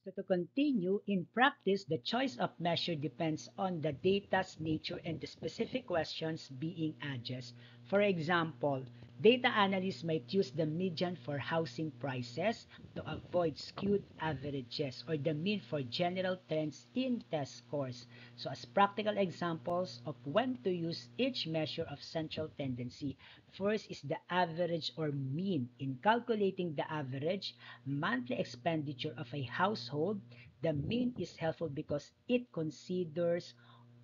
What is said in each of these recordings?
So to continue, in practice, the choice of measure depends on the data's nature and the specific questions being addressed. For example, data analysts might use the median for housing prices to avoid skewed averages or the mean for general trends in test scores. So as practical examples of when to use each measure of central tendency, first is the average or mean. In calculating the average monthly expenditure of a household, the mean is helpful because it considers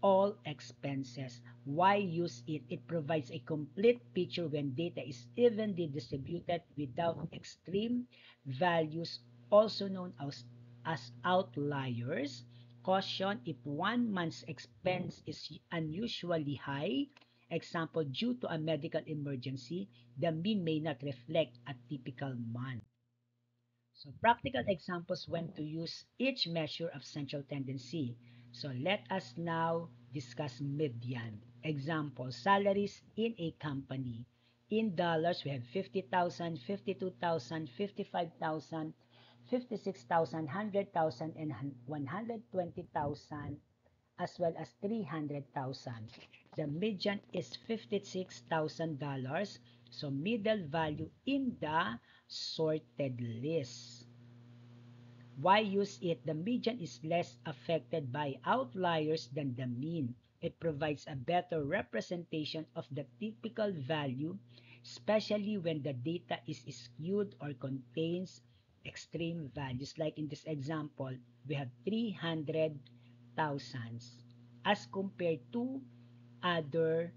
all expenses. Why use it? It provides a complete picture when data is evenly distributed without extreme values, also known as outliers. Caution: if one month's expense is unusually high, example due to a medical emergency, the mean may not reflect a typical month. So practical examples when to use each measure of central tendency. So let us now discuss median. Example, salaries in a company. In dollars, we have 50,000, 52,000, 55,000, 56,000, 100,000, and 120,000, as well as 300,000. The median is $56,000. So middle value in the sorted list. Why use it? The median is less affected by outliers than the mean. It provides a better representation of the typical value, especially when the data is skewed or contains extreme values. Like in this example, we have 300,000 as compared to other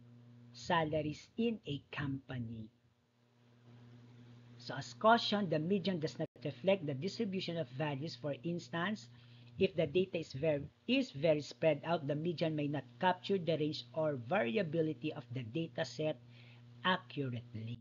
salaries in a company. So as caution, the median does not reflect the distribution of values. For instance, if the data is very spread out, the median may not capture the range or variability of the data set accurately.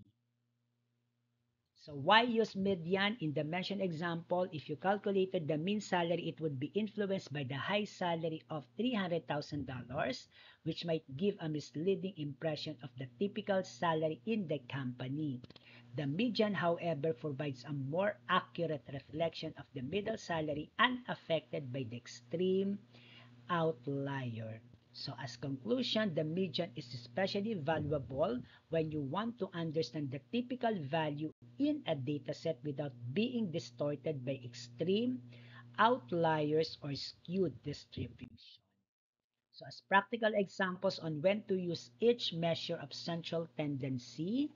So why use median? In the mentioned example, if you calculated the mean salary, it would be influenced by the high salary of $300,000, which might give a misleading impression of the typical salary in the company. The median, however, provides a more accurate reflection of the middle salary unaffected by the extreme outlier. So as conclusion, the median is especially valuable when you want to understand the typical value in a dataset without being distorted by extreme outliers or skewed distribution. So as practical examples on when to use each measure of central tendency,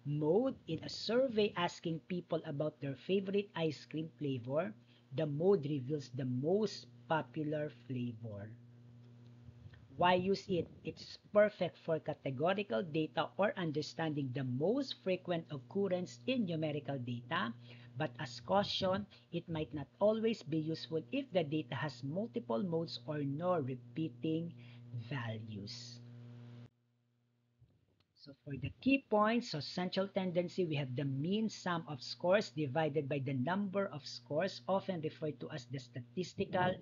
mode: in a survey asking people about their favorite ice cream flavor, the mode reveals the most popular flavor. Why use it? It's perfect for categorical data or understanding the most frequent occurrence in numerical data, but as caution, it might not always be useful if the data has multiple modes or no repeating values. So for the key points, so central tendency, we have the mean sum of scores divided by the number of scores, often referred to as the statistical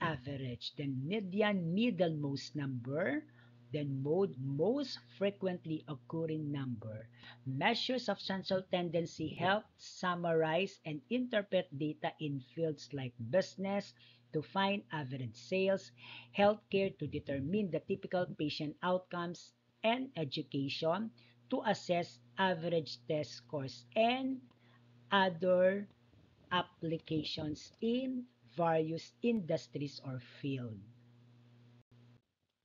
average. Then median, middlemost number. Then mode, most frequently occurring number. Measures of central tendency help summarize and interpret data in fields like business to find average sales, healthcare to determine the typical patient outcomes, and education to assess average test scores, and other applications in various industries or fields.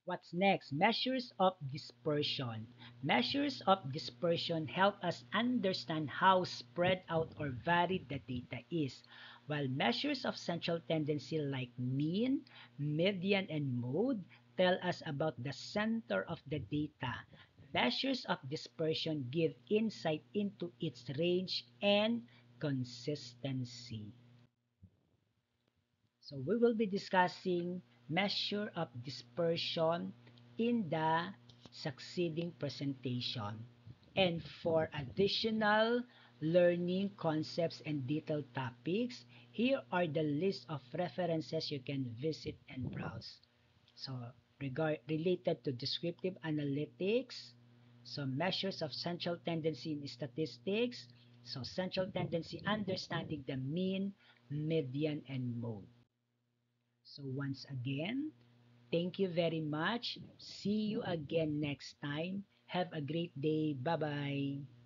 What's next? Measures of dispersion. Measures of dispersion help us understand how spread out or varied the data is, while measures of central tendency like mean, median, and mode tell us about the center of the data. Measures of dispersion give insight into its range and consistency. So we will be discussing measure of dispersion in the succeeding presentation. And for additional learning concepts and detailed topics, here are the list of references you can visit and browse. So related to descriptive analytics, so measures of central tendency in statistics, so central tendency understanding the mean, median, and mode. So once again, thank you very much. See you again next time. Have a great day. Bye-bye.